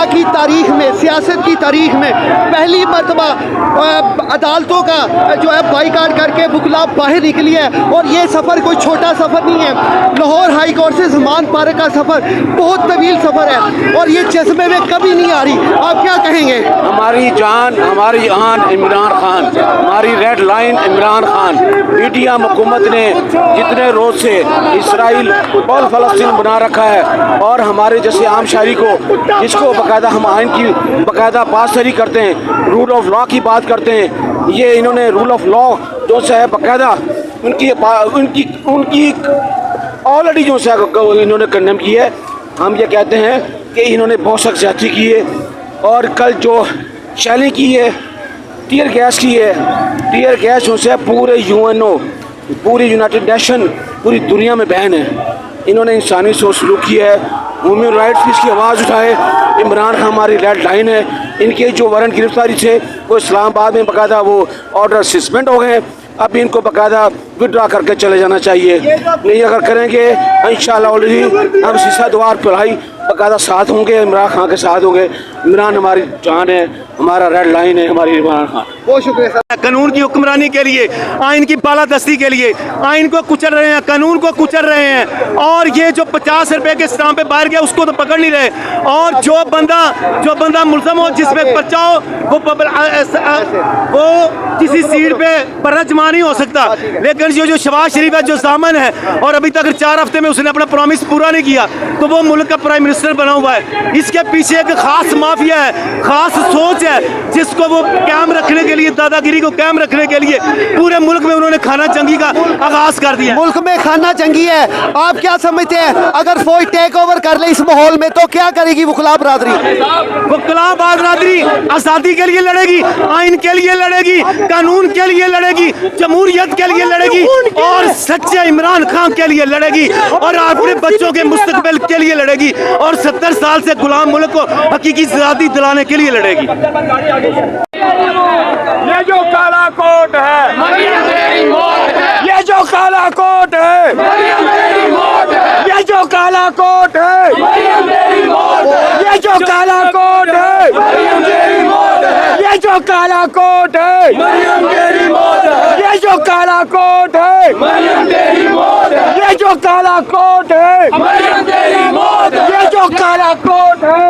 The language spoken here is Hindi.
की तारीख में, सियासत की तारीख में पहली मरतबा अदालतों का जो है बाईकाट करके वकला बाहर निकली है। और ये सफ़र कोई छोटा सफ़र नहीं है। लाहौर हाई कोर्ट से ज़मान पार्क का सफ़र बहुत तवील सफ़र है और ये चश्मे में कभी नहीं आ रही। आप क्या कहेंगे? हमारी जान, हमारी आन इमरान खान, हमारी red line Imran Khan. Media हुकूमत ने जितने रोज़ से इसराइल और फ़लस्तीन बना रखा है और हमारे जैसे आम शहरी को, जिसको बाकायदा हम आइन की बाकायदा पासदारी करते हैं, रूल ऑफ लॉ की बात करते हैं, ये इन्होंने रूल ऑफ लॉ जो है बाकायदा उनकी ऑलरेडी जो है इन्होंने कंडेम की है। हम ये कहते हैं कि इन्होंने बहुत सख्त ज्यादती की है और कल जो शैलिंग की है, टीयर गैस की है, टीयर गैस जो है पूरे यूएनओ, पूरी यूनाइटेड नेशन, पूरी दुनिया में बैन है। इन्होंने इंसानी सोच सलूक की है, ह्यूमन राइट्स की इसकी आवाज़ उठाए। इमरान खान हमारी रेड लाइन है। इनके जो वारंट गिरफ्तारी थे वो इस्लामाबाद में बाकायदा वो ऑर्डर सस्पेंड हो गए। अब इनको बाकायदा विड्रा करके चले जाना चाहिए। नहीं अगर करेंगे इंशाअल्लाह ऑलरेडी हम शीशा द्वार पढ़ाई बाकायदा साथ होंगे, इमरान खान के साथ होंगे। इमरान हमारी जान है, हमारा रेड लाइन है, हमारी इमरान खान। बहुत शुक्रिया सर। कानून की हुक्मरानी के लिए, आइन की बालादस्ती के लिए आइन को कुचल रहे हैं, कानून को कुचल रहे हैं। और ये जो 50 रुपए के स्टाम्प पे बाहर गया उसको तो पकड़ नहीं रहे। और जो बंदा मुल्ज़म हो, जिसमें पर्चा हो, वो किसी सीट पे पर्रा जमा नहीं हो सकता। लेकिन जो शहबाज शरीफ है जो जामन है और अभी तक 4 हफ्ते में उसने अपना प्रॉमिस पूरा नहीं किया, तो वो मुल्क का प्राइम मिनिस्टर बना हुआ है। इसके पीछे एक खास माफिया है, खास सोच है, जिसको वो कायम रखने के लिए, दादागिरी को कायम रखने के लिए पूरे मुल्क में उन्होंने खाना जंगी का आगाज कर दिया। मुल्क में खाना जंगी है। आप क्या समझते हैं अगर फौज टेक ओवर कर ले इस माहौल में तो क्या करेगी वकला बरादरी? वकला बरादरी आज़ादी के लिए लड़ेगी, आइन के लिए लड़ेगी, कानून के लिए लड़ेगी, जमहूरियत के लिए लड़ेगी और सच्चे इमरान खान के लिए लड़ेगी और अपने बच्चों के मुस्तकबिल के लिए लड़ेगी और 70 साल से गुलाम मुल्क को हकीकी आज़ादी दिलाने के लिए लड़ेगी। ये जो काला कोट है, ये जो काला कोट है, ये जो काला कोट है, ये जो काला कोट है, ये जो काला कोट है, ये जो काला कोट है, ये जो काला कोट है, ये जो काला कोट है,